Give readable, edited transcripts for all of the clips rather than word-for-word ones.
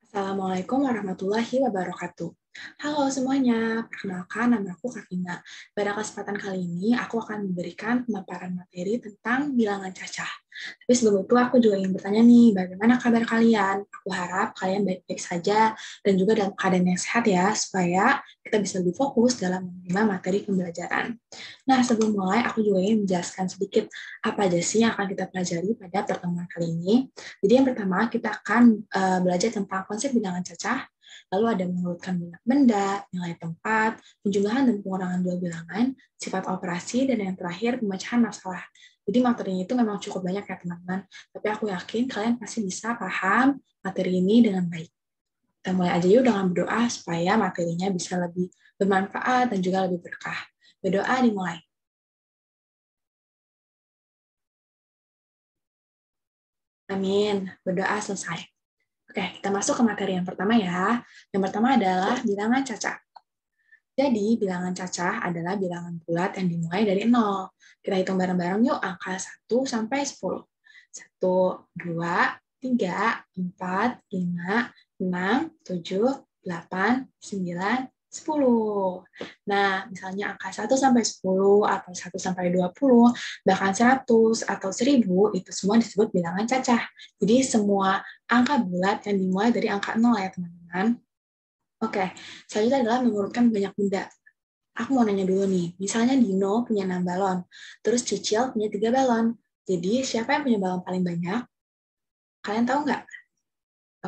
Assalamualaikum warahmatullahi wabarakatuh. Halo semuanya, perkenalkan nama aku Kakina. Pada kesempatan kali ini, aku akan memberikan pemaparan materi tentang bilangan cacah. Tapi sebelum itu, aku juga ingin bertanya nih, bagaimana kabar kalian? Aku harap kalian baik-baik saja dan juga dalam keadaan yang sehat ya, supaya kita bisa lebih fokus dalam menerima materi pembelajaran. Nah, sebelum mulai, aku juga ingin menjelaskan sedikit apa aja sih yang akan kita pelajari pada pertemuan kali ini. Jadi yang pertama, kita akan belajar tentang konsep bilangan cacah, lalu ada mengurutkan banyak benda, nilai tempat, penjumlahan dan pengurangan dua bilangan, sifat operasi, dan yang terakhir pemecahan masalah. Jadi materinya itu memang cukup banyak ya teman-teman, tapi aku yakin kalian pasti bisa paham materi ini dengan baik. Kita mulai aja yuk dengan berdoa supaya materinya bisa lebih bermanfaat dan juga lebih berkah. Berdoa dimulai. Amin. Berdoa selesai. Oke, kita masuk ke materi yang pertama ya. Yang pertama adalah bilangan cacah. Jadi, bilangan cacah adalah bilangan bulat yang dimulai dari 0. Kita hitung bareng-bareng yuk angka 1 sampai 10. 1, 2, 3, 4, 5, 6, 7, 8, 9, 10. Nah, misalnya angka 1 sampai 10 atau 1 sampai 20, bahkan 100 atau 1000, itu semua disebut bilangan cacah. Jadi, semua angka bulat yang dimulai dari angka 0 ya, teman-teman. Oke, selanjutnya adalah mengurutkan banyak benda. Aku mau nanya dulu nih, misalnya Dino punya 6 balon, terus Cicil punya 3 balon. Jadi, siapa yang punya balon paling banyak? Kalian tahu nggak?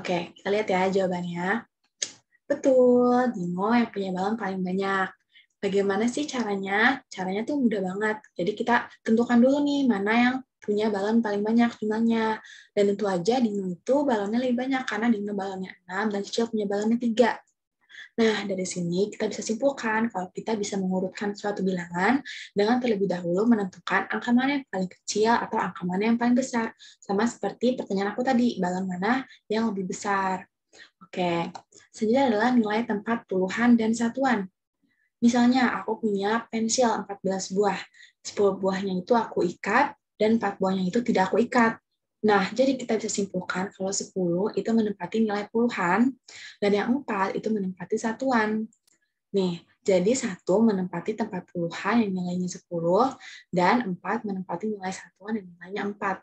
Oke, kita lihat ya jawabannya. Betul, Dino yang punya balon paling banyak. Bagaimana sih caranya? Caranya tuh mudah banget. Jadi kita tentukan dulu nih mana yang punya balon paling banyak jumlahnya. Dan tentu aja Dino itu balonnya lebih banyak karena Dino balonnya 6 dan Cicil punya balonnya 3. Nah, dari sini kita bisa simpulkan kalau kita bisa mengurutkan suatu bilangan dengan terlebih dahulu menentukan angka mana yang paling kecil atau angka mana yang paling besar. Sama seperti pertanyaan aku tadi, balon mana yang lebih besar. Oke, selanjutnya adalah nilai tempat puluhan dan satuan. Misalnya, aku punya pensil 14 buah. 10 buahnya itu aku ikat, dan 4 buahnya itu tidak aku ikat. Nah, jadi kita bisa simpulkan kalau 10 itu menempati nilai puluhan, dan yang 4 itu menempati satuan. Nih, jadi 1 menempati tempat puluhan yang nilainya 10, dan 4 menempati nilai satuan yang nilainya 4.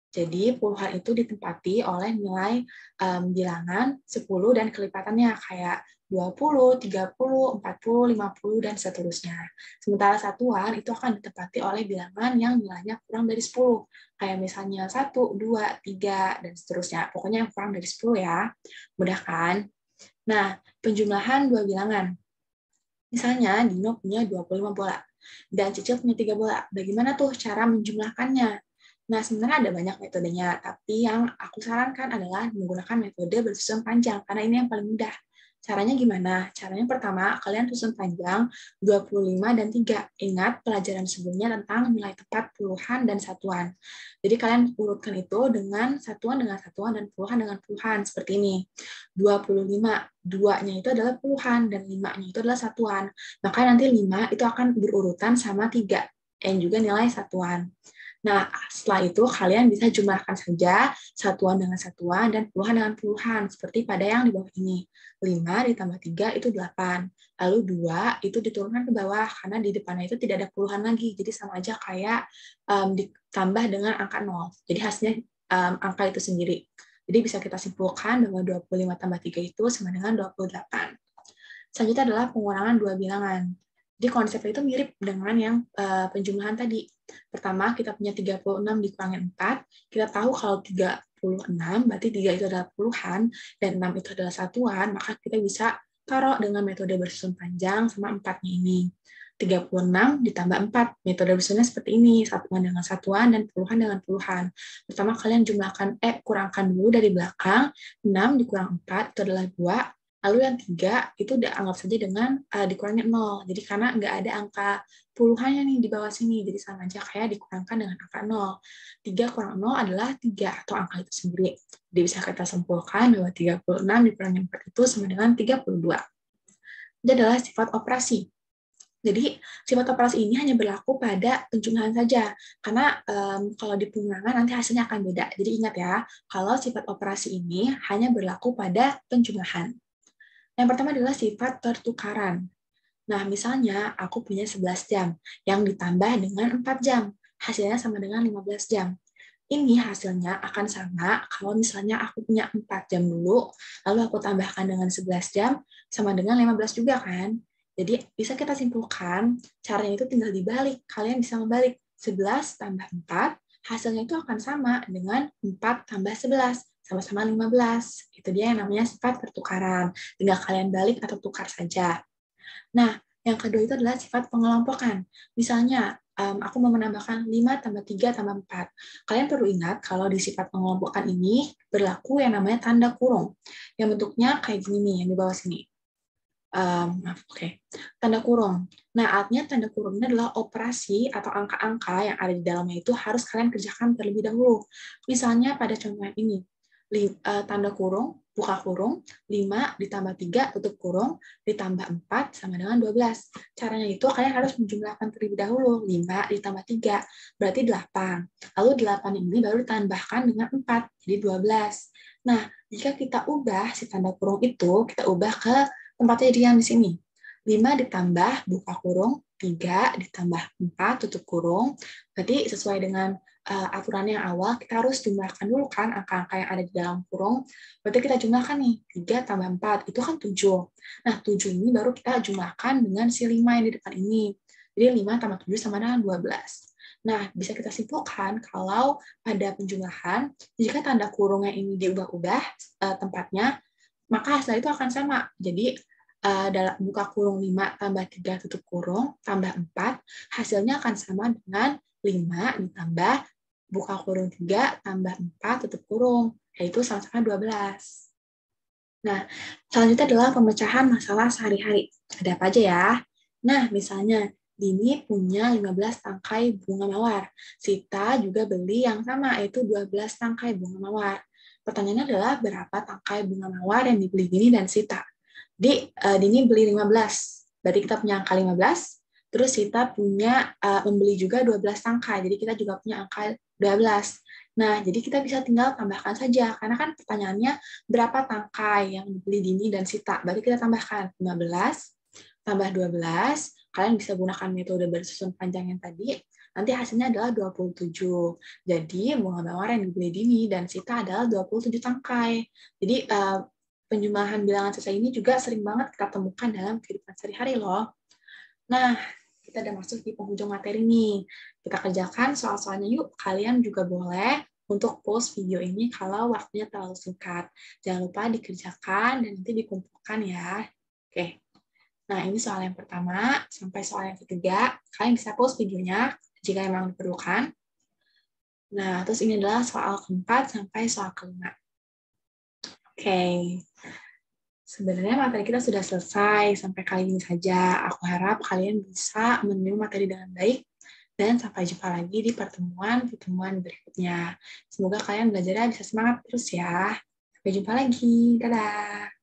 Jadi puluhan itu ditempati oleh nilai bilangan 10 dan kelipatannya kayak 20, 30, 40, 50, dan seterusnya. Sementara satuan itu akan ditempati oleh bilangan yang nilainya kurang dari 10. Kayak misalnya 1, 2, 3, dan seterusnya. Pokoknya yang kurang dari 10 ya. Mudah kan? Nah, penjumlahan dua bilangan. Misalnya Dino punya 25 bola dan Cicil punya 3 bola. Bagaimana tuh cara menjumlahkannya? Nah, sebenarnya ada banyak metodenya, tapi yang aku sarankan adalah menggunakan metode bersusun panjang, karena ini yang paling mudah. Caranya gimana? Caranya pertama, kalian susun panjang 25 dan 3. Ingat pelajaran sebelumnya tentang nilai tepat puluhan dan satuan. Jadi kalian urutkan itu dengan satuan, dan puluhan dengan puluhan. Seperti ini. 25, 2-nya itu adalah puluhan, dan 5-nya itu adalah satuan. Maka nanti 5 itu akan berurutan sama 3, yang juga nilai satuan. Nah, setelah itu kalian bisa jumlahkan saja satuan dengan satuan dan puluhan dengan puluhan, seperti pada yang di bawah ini. 5 ditambah 3 itu 8. Lalu 2 itu diturunkan ke bawah, karena di depannya itu tidak ada puluhan lagi. Jadi sama aja kayak ditambah dengan angka 0. Jadi hasilnya angka itu sendiri. Jadi bisa kita simpulkan bahwa 25 tambah 3 itu sama dengan 28. Selanjutnya adalah pengurangan dua bilangan. Jadi konsepnya itu mirip dengan yang penjumlahan tadi. Pertama, kita punya 36 dikurangi 4. Kita tahu kalau 36, berarti 3 itu adalah puluhan, dan 6 itu adalah satuan, maka kita bisa taruh dengan metode bersusun panjang sama 4-nya ini. 36 ditambah 4. Metode bersusunnya seperti ini, satuan dengan satuan dan puluhan dengan puluhan. Pertama, kalian kurangkan dulu dari belakang. 6 dikurang 4 itu adalah 2. Lalu yang 3 itu udah anggap saja dengan dikurangi 0. Jadi karena nggak ada angka puluhannya nih di bawah sini, jadi sama aja kayak dikurangkan dengan angka 0. 3 kurang 0 adalah 3, atau angka itu sendiri. Jadi bisa kita simpulkan bahwa 36 dikurangi 4 itu sama dengan 32. Itu adalah sifat operasi. Jadi sifat operasi ini hanya berlaku pada penjumlahan saja, karena kalau di pengurangan nanti hasilnya akan beda. Jadi ingat ya, kalau sifat operasi ini hanya berlaku pada penjumlahan. Yang pertama adalah sifat pertukaran. Nah, misalnya aku punya 11 jam yang ditambah dengan 4 jam. Hasilnya sama dengan 15 jam. Ini hasilnya akan sama kalau misalnya aku punya 4 jam dulu, lalu aku tambahkan dengan 11 jam, sama dengan 15 juga kan? Jadi bisa kita simpulkan, caranya itu tinggal dibalik. Kalian bisa membalik 11 tambah 4, hasilnya itu akan sama dengan 4 tambah 11, sama-sama 15. Itu dia yang namanya sifat pertukaran. Tinggal kalian balik atau tukar saja. Nah, yang kedua itu adalah sifat pengelompokan. Misalnya, aku mau menambahkan 5 tambah 3 tambah 4. Kalian perlu ingat kalau di sifat pengelompokan ini berlaku yang namanya tanda kurung. Yang bentuknya kayak gini nih, yang di bawah sini. Tanda kurung. Nah, artinya tanda kurung ini adalah operasi atau angka-angka yang ada di dalamnya itu harus kalian kerjakan terlebih dahulu. Misalnya pada contoh ini, tanda kurung, buka kurung, 5 ditambah 3 tutup kurung, ditambah 4 sama dengan 12. Caranya itu kalian harus menjumlahkan terlebih dahulu. 5 ditambah 3, berarti 8. Lalu 8 ini baru ditambahkan dengan 4, jadi 12. Nah, jika kita ubah si tanda kurung itu, kita ubah ke tempatnya yang di sini. 5 ditambah buka kurung, 3 ditambah 4 tutup kurung. Berarti sesuai dengan aturan yang awal, kita harus jumlahkan dulu kan angka-angka yang ada di dalam kurung. Berarti kita jumlahkan nih, 3 tambah 4, itu kan 7. Nah, 7 ini baru kita jumlahkan dengan si 5 yang di depan ini. Jadi 5 tambah 7 sama dengan 12. Nah, bisa kita simpulkan kalau pada penjumlahan, jika tanda kurungnya ini diubah-ubah tempatnya, maka hasil itu akan sama. Jadi, dalam buka kurung 5 tambah 3 tutup kurung tambah 4, hasilnya akan sama dengan 5 ditambah buka kurung 3 tambah 4 tutup kurung, yaitu sama-sama 12. Nah, selanjutnya adalah pemecahan masalah sehari-hari. Ada apa aja ya? Nah, misalnya, Dini punya 15 tangkai bunga mawar. Sita juga beli yang sama, yaitu 12 tangkai bunga mawar. Pertanyaannya adalah berapa tangkai bunga mawar yang dibeli Dini dan Sita? Jadi, Dini beli 15. Berarti kita punya angka 15. Terus Sita punya membeli juga 12 tangkai. Jadi kita juga punya angka 12. Nah, jadi kita bisa tinggal tambahkan saja. Karena kan pertanyaannya berapa tangkai yang dibeli Dini dan Sita. Berarti kita tambahkan 15 tambah 12. Kalian bisa gunakan metode bersusun panjang yang tadi. Nanti hasilnya adalah 27. Jadi bunga mawar yang dibeli Dini dan Sita adalah 27 tangkai. Jadi penjumlahan bilangan selesai ini juga sering banget kita temukan dalam kehidupan sehari-hari loh. Nah, kita udah masuk di penghujung materi nih. Kita kerjakan soal-soalnya yuk. Kalian juga boleh untuk post video ini kalau waktunya terlalu singkat. Jangan lupa dikerjakan dan nanti dikumpulkan ya. Oke. Nah, ini soal yang pertama sampai soal yang ketiga. Kalian bisa post videonya jika memang diperlukan. Nah, terus ini adalah soal keempat sampai soal kelima. Oke. Sebenarnya materi kita sudah selesai sampai kali ini saja. Aku harap kalian bisa menerima materi dengan baik dan sampai jumpa lagi di pertemuan berikutnya. Semoga kalian belajarnya bisa semangat terus ya. Sampai jumpa lagi. Dadah.